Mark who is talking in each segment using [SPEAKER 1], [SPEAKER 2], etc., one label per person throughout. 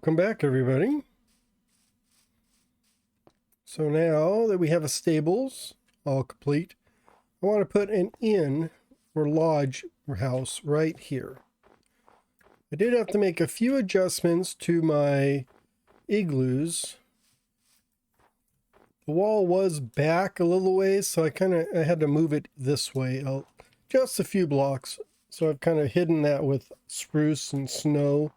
[SPEAKER 1] Welcome back, everybody. So now that we have a stables all complete, I want to put an inn or lodge house right here. I did have to make a few adjustments to my igloos. The wall was back a little ways, so I had to move it this way, just a few blocks. So I've kind of hidden that with spruce and snow.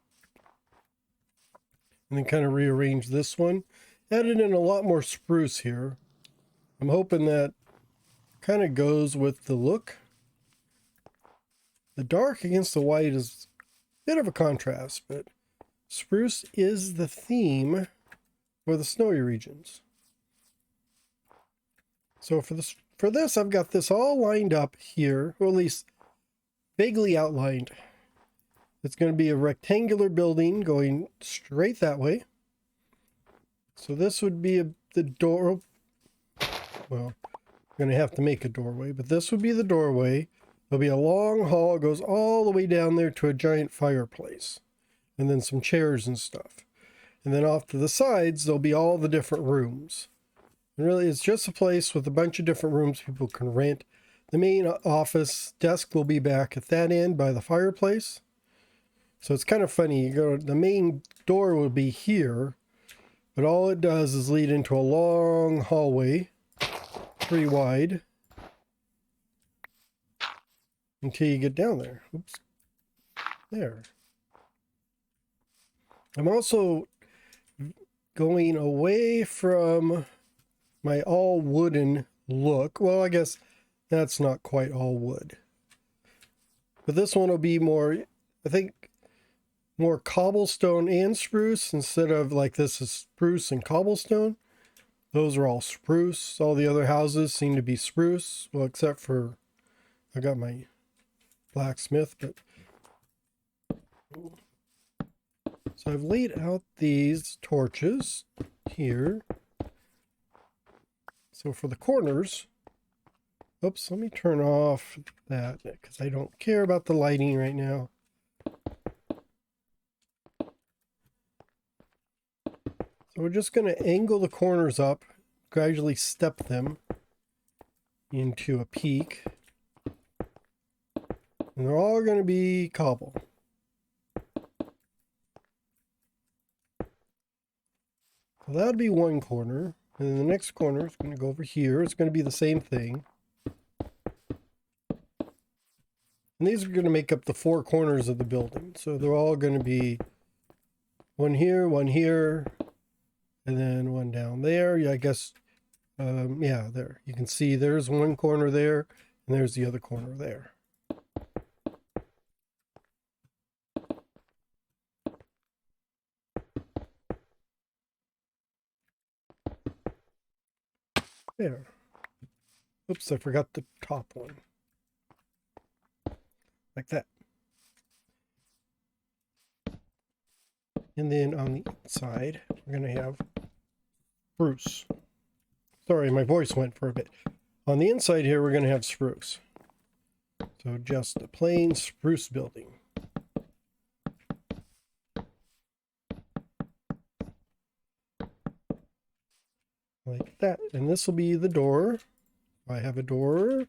[SPEAKER 1] And then kind of rearrange this one. Added in a lot more spruce here. I'm hoping that kind of goes with the look. The dark against the white is a bit of a contrast, but spruce is the theme for the snowy regions. So for this, I've got this all lined up here, or at least vaguely outlined. It's going to be a rectangular building going straight that way. So this would be the door. Well, I'm going to have to make a doorway, but this would be the doorway. There'll be a long hall. It goes all the way down there to a giant fireplace. And then some chairs and stuff. And then off to the sides, there'll be all the different rooms. And really, it's just a place with a bunch of different rooms people can rent. The main office desk will be back at that end by the fireplace. So it's kind of funny. The main door will be here, but all it does is lead into a long hallway, pretty wide, until you get down there. Oops. There. I'm also going away from my all wooden look. Well, I guess that's not quite all wood. But this one will be more, I think, more cobblestone and spruce instead of like this is spruce and cobblestone. Those are all spruce. All the other houses seem to be spruce. Well, except for I got my blacksmith, but so I've laid out these torches here. So for the corners, oops, let me turn off that because I don't care about the lighting right now. So we're just going to angle the corners up, gradually step them into a peak. And they're all going to be cobble. So that'll be one corner. And then the next corner is going to go over here. It's going to be the same thing. And these are going to make up the four corners of the building. So they're all going to be one here, and then one down there. Yeah, I guess, yeah, there. You can see there's one corner there, and there's the other corner there. There. Oops, I forgot the top one. Like that. And then on the inside, we're going to have spruce. Sorry, my voice went for a bit. On the inside here, we're going to have spruce. So just a plain spruce building. Like that. And this will be the door. I have a door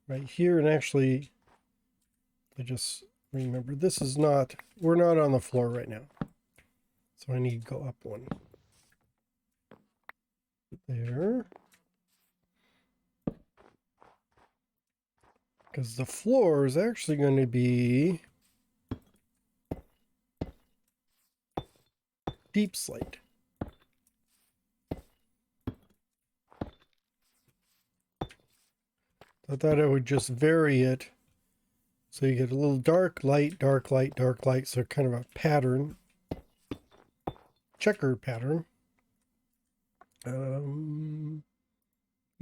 [SPEAKER 1] right here. And actually, I just remember this is not, we're not on the floor right now. So I need to go up one. There. Because the floor is actually going to be deep slate. I thought I would just vary it so you get a little dark, light, dark, light, dark, light. So kind of a pattern, checkered pattern. Need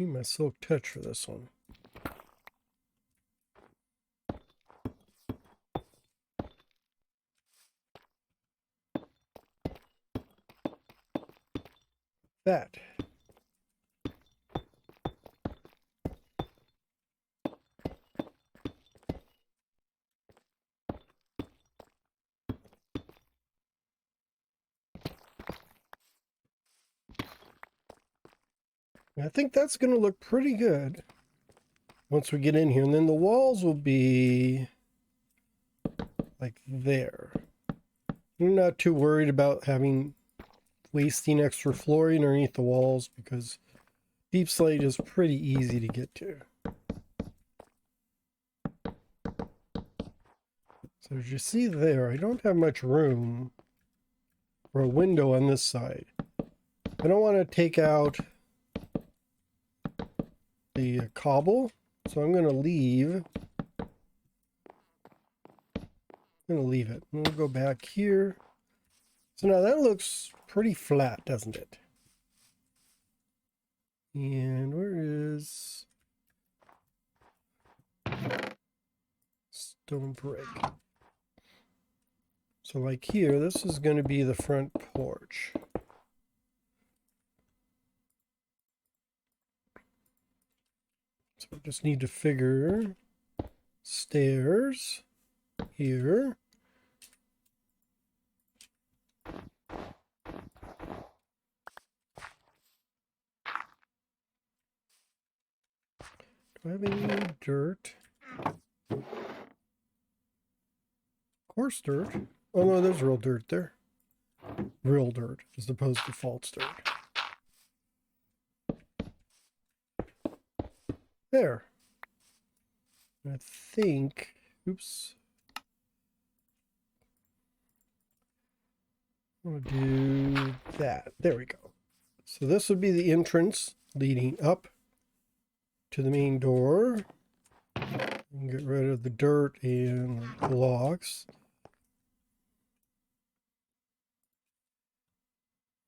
[SPEAKER 1] my silk touch for this one. That. I think that's going to look pretty good once we get in here. And then the walls will be like there. I'm not too worried about wasting extra flooring underneath the walls because deep slate is pretty easy to get to. So as you see there, I don't have much room for a window on this side. I don't want to take out the cobble, so I'm going to leave. I'm going to leave it. I'm going to go back here. So now that looks pretty flat, doesn't it? And where is stone brick? So like here, this is going to be the front porch. So we just need to figure stairs here. Do I have any dirt? Coarse dirt. Oh no, there's real dirt there. Real dirt as opposed to false dirt. There. I think, oops. I'll do that. There we go. So this would be the entrance leading up to the main door. And get rid of the dirt and the blocks.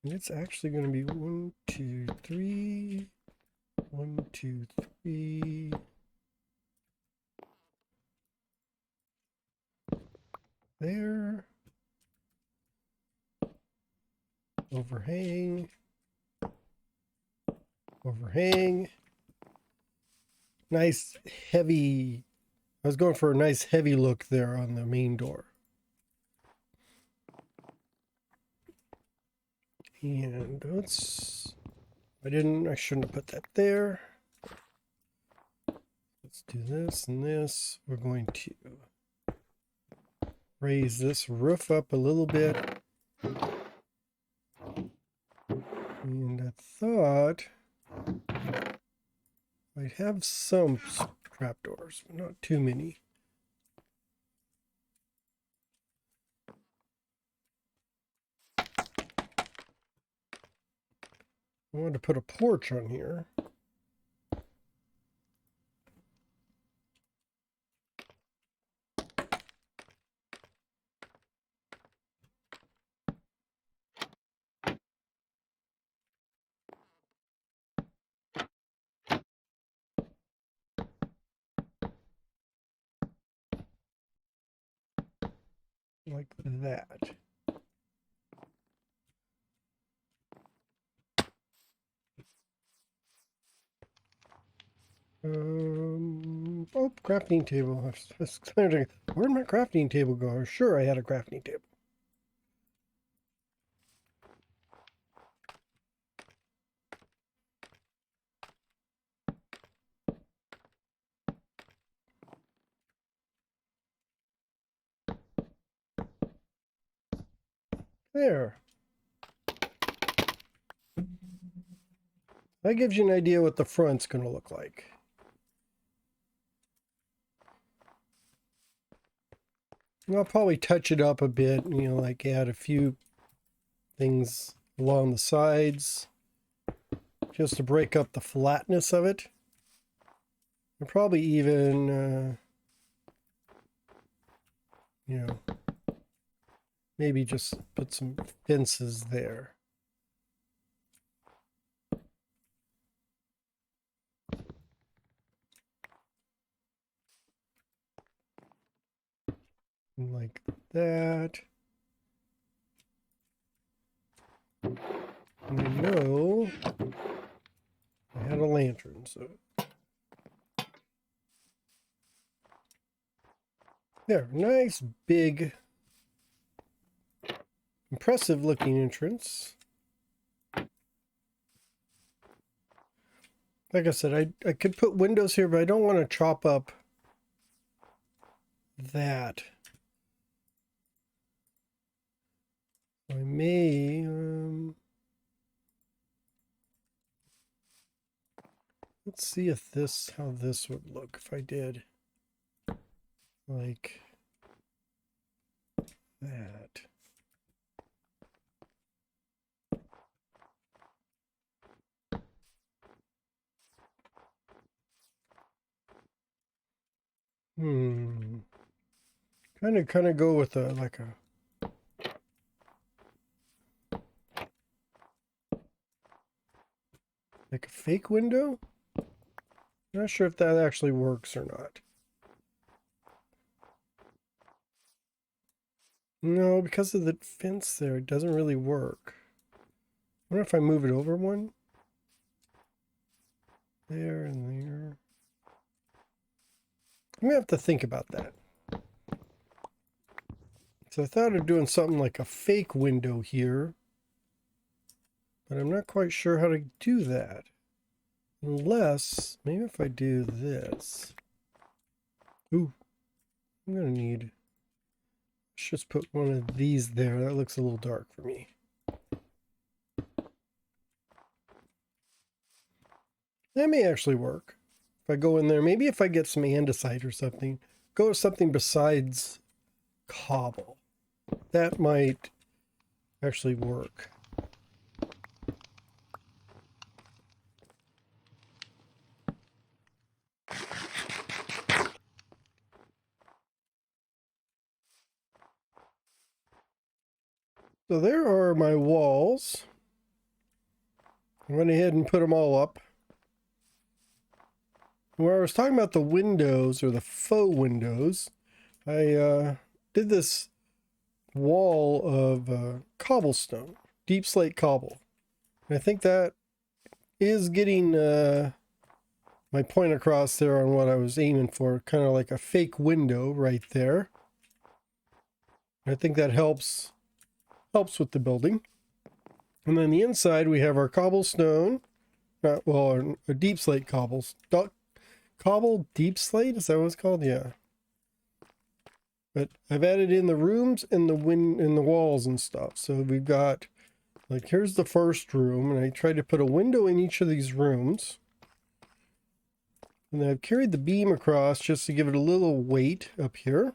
[SPEAKER 1] And it's actually going to be 1, 2, 3. 1, 2, 3. There. Overhang. Overhang. Nice heavy. I was going for a nice heavy look there on the main door. And I shouldn't have put that there. Let's do this and this. We're going to raise this roof up a little bit. And I thought I'd have some trapdoors, but not too many. I wanted to put a porch on here. Like that. Oh, crafting table. Where'd my crafting table go? Sure, I had a crafting table. There. That gives you an idea what the front's going to look like. And I'll probably touch it up a bit, like add a few things along the sides just to break up the flatness of it. And probably even, maybe just put some fences there. Like that. And I know I had a lantern, so there, nice big impressive looking entrance. Like I said, I could put windows here, but I don't want to chop up that. I may, let's see if how this would look if I did like that. Kind of go with like a fake window. Not sure if that actually works or not. No, because of the fence there, it doesn't really work. I wonder if I move it over one. There and there. I'm gonna have to think about that. So I thought of doing something like a fake window here, but I'm not quite sure how to do that. Unless, maybe if I do this. Ooh, I'm gonna need, let's just put one of these there. That looks a little dark for me. That may actually work. If I go in there, maybe if I get some andesite or something, go with something besides cobble. That might actually work. So there are my walls. I went ahead and put them all up. Where I was talking about the windows, or the faux windows, I did this wall of cobblestone, deep slate cobble. And I think that is getting my point across there on what I was aiming for, kind of like a fake window right there. I think that helps with the building. And then the inside we have our cobblestone, well, a deep slate cobble deep slate, is that what it's called? Yeah. But I've added in the rooms and the walls and stuff. So we've got, like, here's the first room, and I tried to put a window in each of these rooms. And then I've carried the beam across just to give it a little weight up here.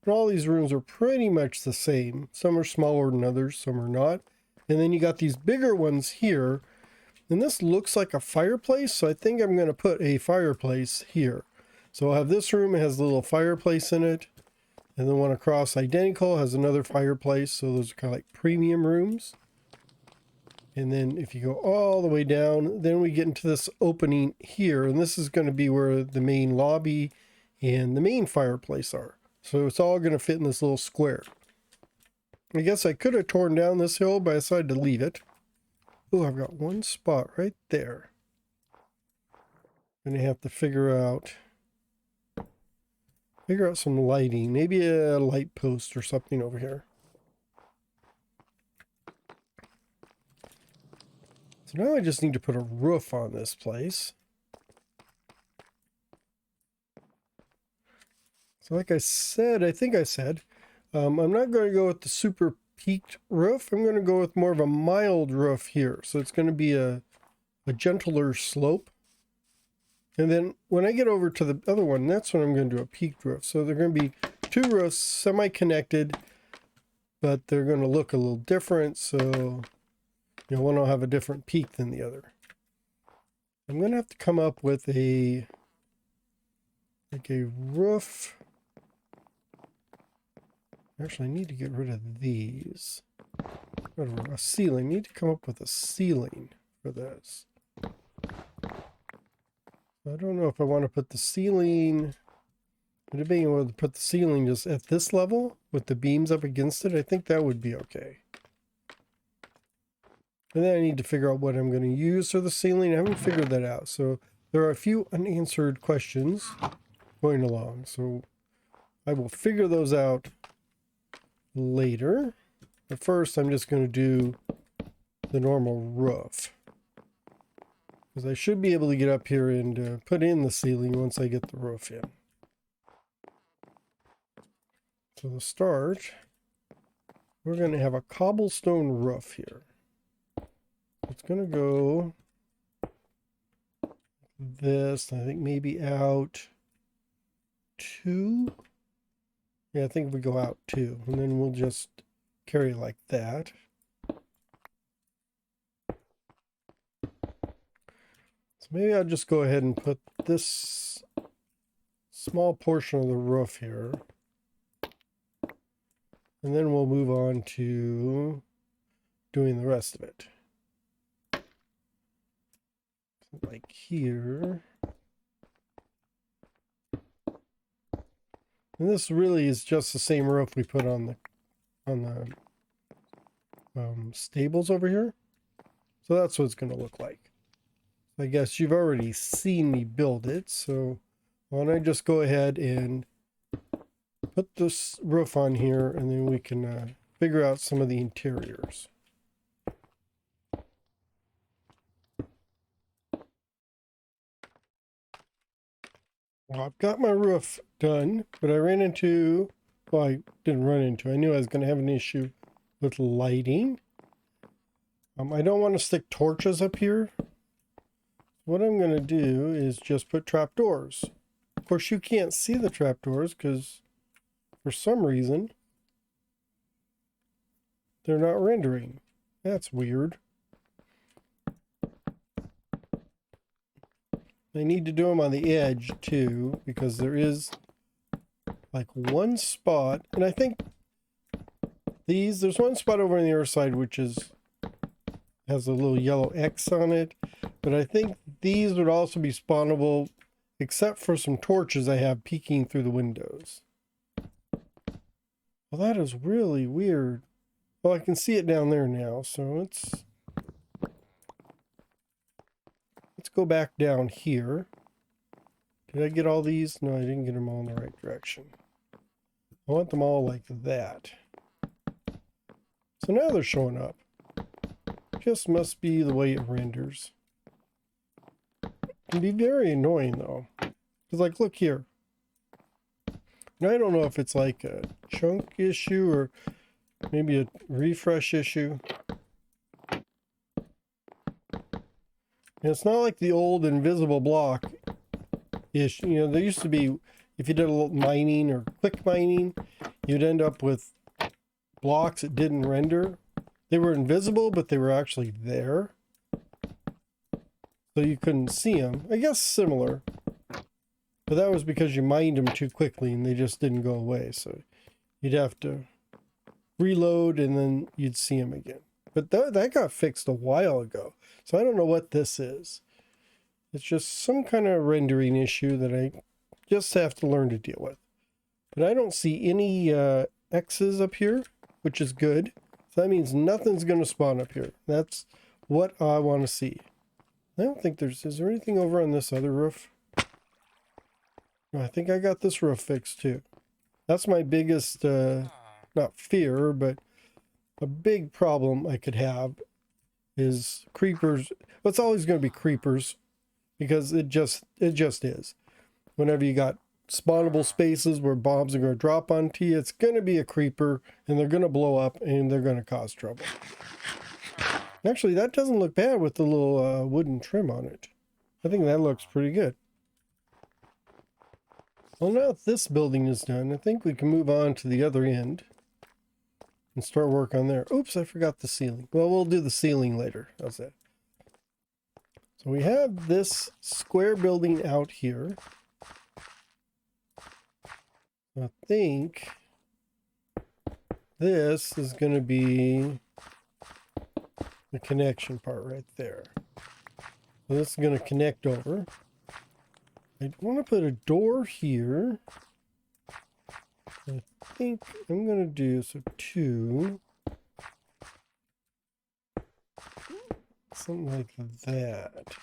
[SPEAKER 1] And all these rooms are pretty much the same. Some are smaller than others, some are not. And then you got these bigger ones here. And this looks like a fireplace, so I think I'm going to put a fireplace here. So I'll have this room, it has a little fireplace in it. And the one across identical has another fireplace, so those are kind of like premium rooms. And then if you go all the way down, then we get into this opening here. And this is going to be where the main lobby and the main fireplace are. So it's all going to fit in this little square. I guess I could have torn down this hill, but I decided to leave it. Oh, I've got one spot right there. I'm going to have to figure out some lighting. Maybe a light post or something over here. So now I just need to put a roof on this place. So like I said, I think I said, I'm not going to go with the super peaked roof. I'm going to go with more of a mild roof here. So it's going to be a gentler slope. And then when I get over to the other one, that's when I'm going to do a peaked roof. So they're going to be two roofs semi-connected, but they're going to look a little different. So, you know, one will have a different peak than the other. I'm going to have to come up with a roof. Actually, I need to get rid of these. A ceiling. I need to come up with a ceiling for this. I don't know if I want to put the ceiling, being able to put the ceiling just at this level with the beams up against it. I think that would be okay. And then I need to figure out what I'm going to use for the ceiling. I haven't figured that out. So there are a few unanswered questions going along. So I will figure those out later. But first I'm just going to do the normal roof. because I should be able to get up here and put in the ceiling once I get the roof in. So to start, we're going to have a cobblestone roof here. It's going to go this, I think maybe out 2. Yeah, I think if we go out 2, and then we'll just carry like that. So maybe I'll just go ahead and put this small portion of the roof here. And then we'll move on to doing the rest of it. Like here. And this really is just the same roof we put on the stables over here. So that's what it's going to look like. I guess you've already seen me build it, so why don't I just go ahead and put this roof on here, and then we can figure out some of the interiors. Well, I've got my roof done, but I ran into, well, I didn't run into, I knew I was going to have an issue with lighting. I don't want to stick torches up here. What I'm going to do is just put trapdoors. Of course, you can't see the trapdoors because for some reason they're not rendering. That's weird. I need to do them on the edge too, because there is like one spot, and I think there's one spot over on the other side which has a little yellow X on it, but I think these would also be spawnable except for some torches I have peeking through the windows. Well, that is really weird. Well, I can see it down there now, so let's go back down here. Did I get all these? No, I didn't get them all in the right direction. I want them all like that. So now they're showing up. Just must be the way it renders. It can be very annoying though. Because like, look here. Now I don't know if it's like a chunk issue or maybe a refresh issue. And it's not like the old invisible block issue. You know, there used to be, if you did a little mining or quick mining, you'd end up with blocks that didn't render. They were invisible, but they were actually there. So you couldn't see them. I guess similar. But that was because you mined them too quickly and they just didn't go away. So you'd have to reload and then you'd see them again. But that got fixed a while ago. So I don't know what this is. It's just some kind of rendering issue that I just have to learn to deal with. But I don't see any X's up here, which is good. So that means nothing's going to spawn up here. That's what I want to see. I don't think is there anything over on this other roof? No, I think I got this roof fixed too. That's my biggest, not fear, but a big problem I could have is creepers. Well, it's always going to be creepers because it just is. Whenever you got spawnable spaces where bombs are going to drop onto you, it's going to be a creeper and they're going to blow up and they're going to cause trouble. Actually, that doesn't look bad with the little wooden trim on it. I think that looks pretty good. Well, now that this building is done, I think we can move on to the other end and start work on there. Oops, I forgot the ceiling. Well, we'll do the ceiling later. How's that? So we have this square building out here. I think this is going to be the connection part right there. So this is going to connect over. I want to put a door here. I think I'm going to do, so 2. Something like that.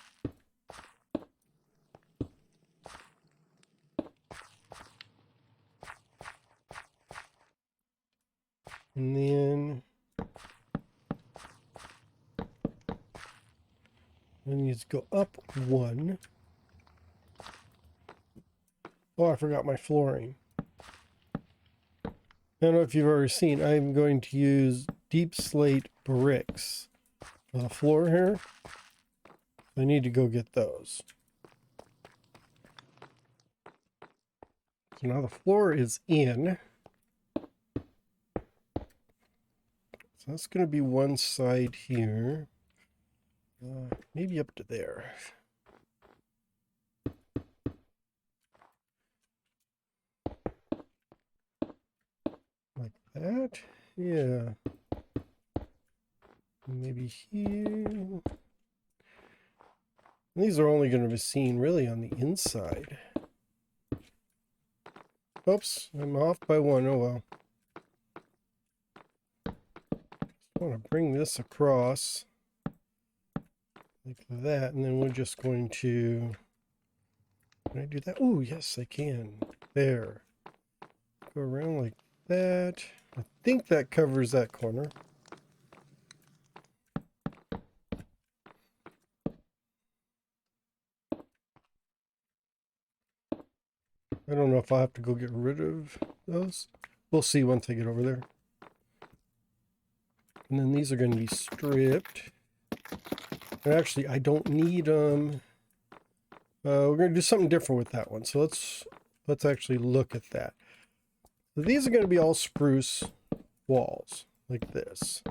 [SPEAKER 1] And then It needs to go up one. Oh, I forgot my flooring. I don't know if you've already seen, I'm going to use deep slate bricks for the floor here. I need to go get those. So now the floor is in. So that's going to be one side here. Maybe up to there. Like that. Yeah. Maybe here. These are only going to be seen really on the inside. Oops, I'm off by one. Oh well. I want to bring this across like that, and then we're just going to... Can I do that? Oh, yes, I can. There. Go around like that. I think that covers that corner. I don't know if I'll have to go get rid of those. We'll see once I get over there. And then these are going to be stripped. And actually, I don't need them. We're going to do something different with that one. So let's actually look at that. So these are going to be all spruce walls like this.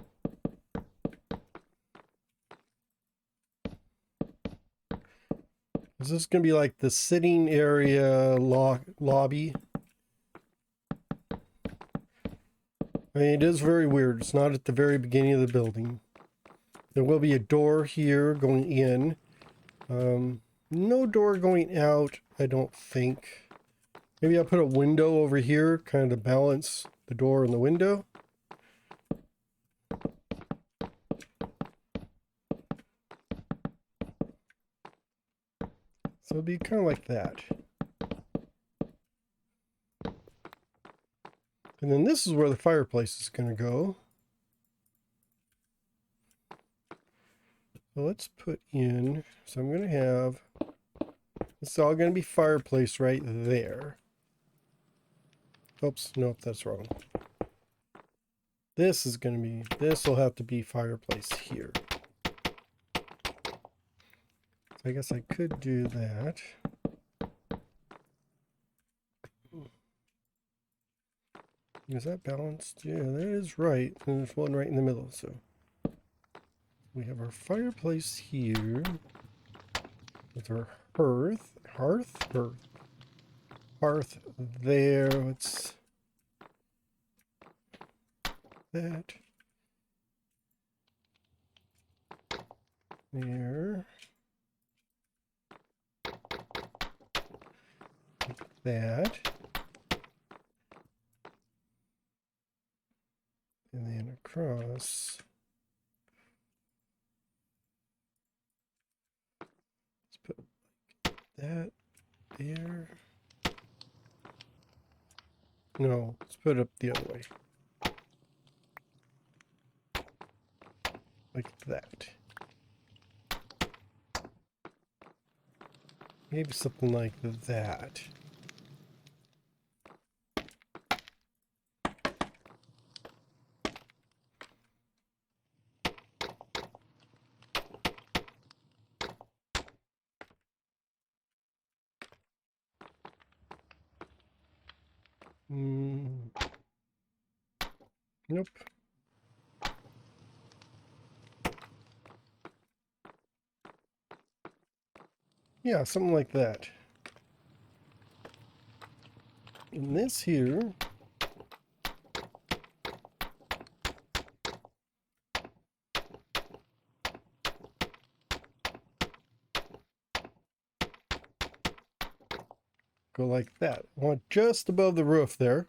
[SPEAKER 1] This is going to be like the sitting area lobby. I mean, it is very weird. It's not at the very beginning of the building. There will be a door here going in. No door going out, I don't think. Maybe I'll put a window over here, kind of to balance the door and the window. So it'll be kind of like that. And then this is where the fireplace is going to go. So let's put in, so I'm going to have, it's all going to be fireplace right there. Oops, nope, that's wrong. This is going to be, this will have to be fireplace here. So I guess I could do that. Is that balanced? Yeah, that is right. And there's one right in the middle, so. We have our fireplace here with our hearth there. Let's that there, like that, and then across. That there. No, let's put it up the other way. Like that. Maybe something like that. Nope. Yeah, something like that. And this here go like that. I want just above the roof there.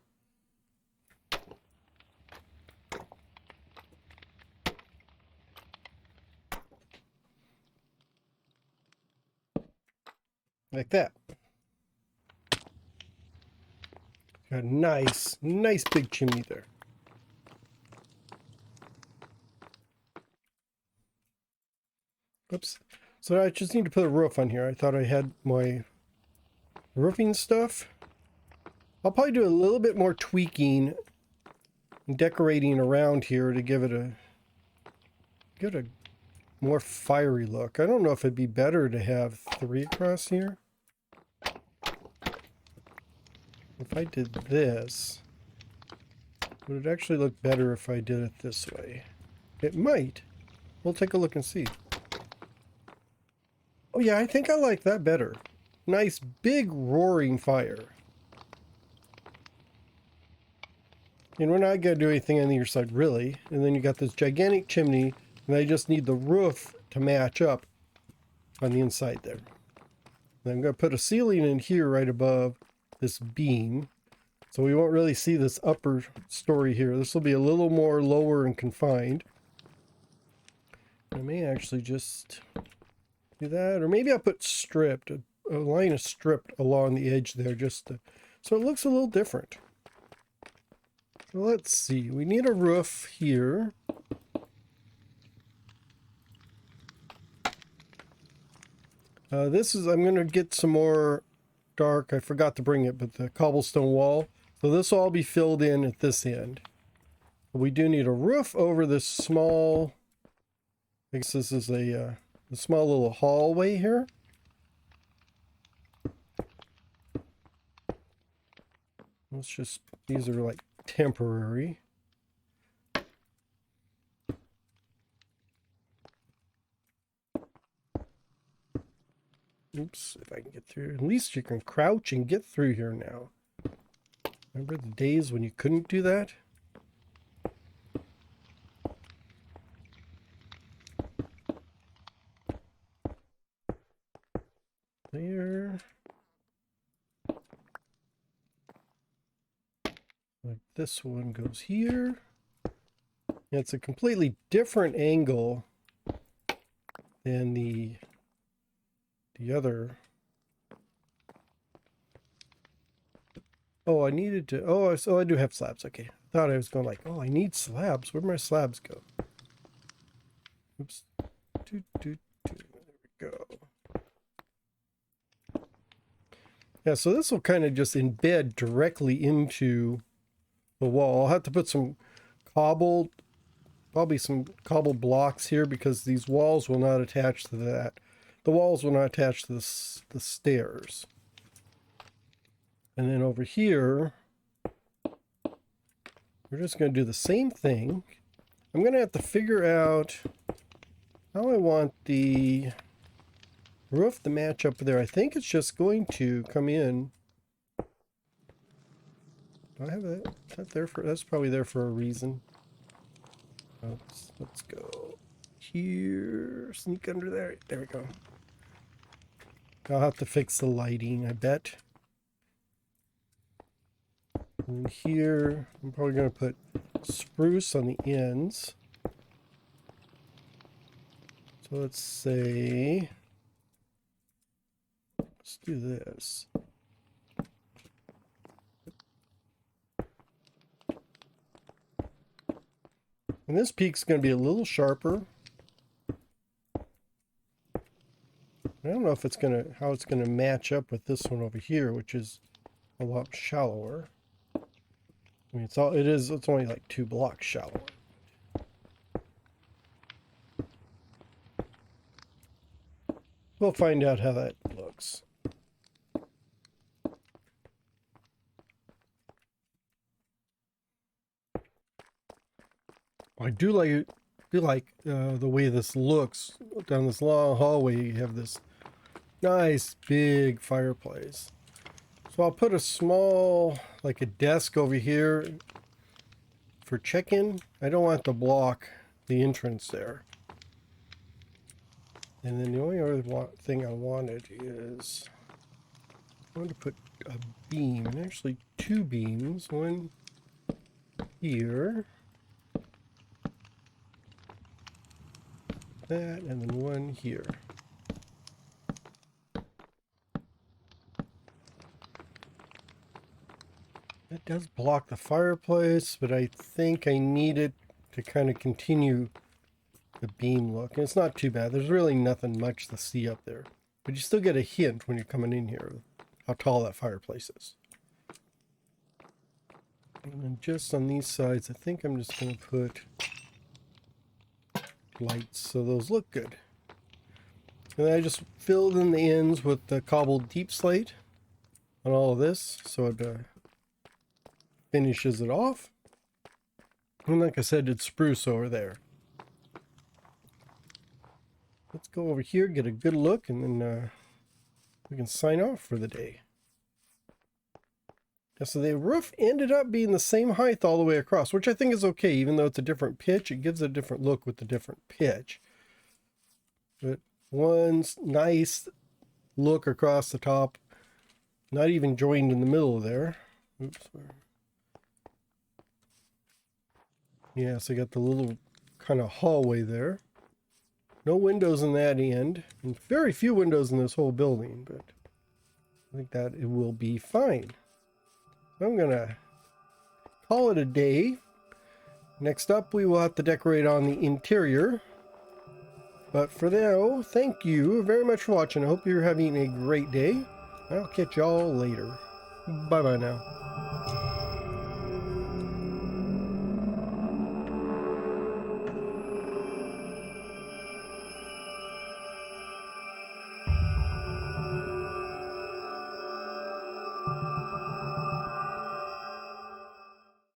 [SPEAKER 1] Like that. Got a nice big chimney there. Oops. So I just need to put a roof on here. I thought I had my roofing stuff. I'll probably do a little bit more tweaking and decorating around here to give it a more fiery look. I don't know if it'd be better to have 3 across here. If I did this, would it actually look better if I did it this way? It might. We'll take a look and see. Oh yeah, I think I like that better. Nice big roaring fire. And we're not going to do anything on the other side really. And then you got this gigantic chimney, and I just need the roof to match up on the inside there. And I'm going to put a ceiling in here right above this beam. So we won't really see this upper story here. This will be a little more lower and confined. I may actually just do that. Or maybe I'll put stripped, a line of stripped along the edge there, just to, so it looks a little different. So let's see. We need a roof here. I'm going to get some more dark. I forgot to bring it, but the cobblestone wall. So this will all be filled in at this end. We do need a roof over this small, I guess this is a small little hallway here. Let's just, these are like temporary. Oops, if I can get through. At least you can crouch and get through here now. Remember the days when you couldn't do that? There. Like this one goes here. It's a completely different angle than the other. Oh, I needed to, oh, so I do have slabs. Okay. I thought I was going like, oh, I need slabs. Where'd my slabs go? Oops. There we go. Yeah, so this will kind of just embed directly into the wall. I'll have to put some probably some cobbled blocks here because these walls will not attach to that. The walls will not attach to the stairs. And then over here, we're just going to do the same thing. I'm going to have to figure out how I want the roof to match up there. I think it's just going to come in. Do I have that? Is that there for? That's probably there for a reason. Let's go here. Sneak under there. There we go. I'll have to fix the lighting, I bet. And here, I'm probably going to put spruce on the ends. So let's say, let's do this. And this peak's going to be a little sharper. I don't know if it's going to, how it's going to match up with this one over here, which is a lot shallower. I mean, it's only like 2 blocks shallower. We'll find out how that looks. I do like the way this looks down this long hallway. You have this nice big fireplace. So I'll put a small, like a desk over here for check-in. I don't want to block the entrance there. And then the only other thing I wanted is I wanted to put a beam, and actually 2 beams, one here, that, and then one here. It does block the fireplace, but I think I need it to kind of continue the beam look. And it's not too bad. There's really nothing much to see up there. But you still get a hint when you're coming in here how tall that fireplace is. And then just on these sides, I think I'm just going to put lights so those look good. And then I just filled in the ends with the cobbled deep slate on all of this, so it finishes it off. And like I said, it's spruce over there. Let's go over here, get a good look, and then we can sign off for the day. Yeah, so the roof ended up being the same height all the way across, which I think is okay, even though it's a different pitch. It gives a different look with the different pitch. But one's nice look across the top, not even joined in the middle there. Oops. Yeah, so I got the little kind of hallway there. No windows in that end, and very few windows in this whole building, but I think that it will be fine. I'm gonna call it a day. Next up, we will have to decorate on the interior. But for now, thank you very much for watching. I hope you're having a great day. I'll catch y'all later. Bye-bye now.